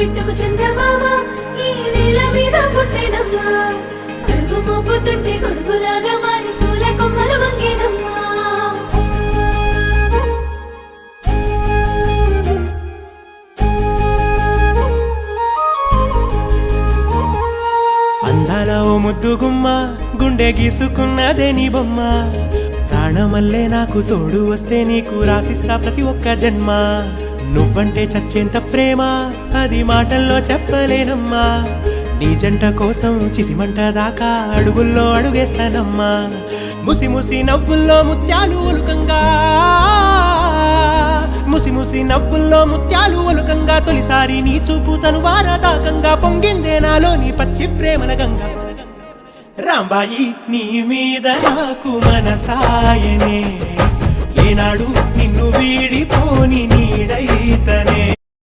బిట్టుకు చందమామ ఈ నేల మీద పుట్టేనమ్మా అడుగు మోపుతుంటే గొడుగులాగా మారి పూల కొమ్మలు వంగేనమ్మా అందాల ఓ ముద్దు గుమ్మ గుండె గీసుకున్నదే నీ బొమ్మ ప్రాణమల్లే నాకు తోడు వస్తే నీకు రాసిస్తా ప్రతి ఒక్క జన్మ నువ్వంటే చచ్చేంత ప్రేమ అది మాటల్లో చెప్పలేనమ్మా నీ జంట కోసం చితిమంట దాకా అడుగుల్లో అడుగేస్తానమ్మా ముసి ముసి నవ్వుల్లో ముత్యాలు ఒలుకంగా ముసి ముసి నవ్వుల్లో ముత్యాలు ఒలుకంగా తొలిసారి నీ చూపు తను వారదాకంగా పొంగిందే నాలో నీ పచ్చి ప్రేమల గంగా రాంబాయి నీ మీద నాకు మనసాయనే ఏనాడు నిన్ను వీడిపోని నీడైతనే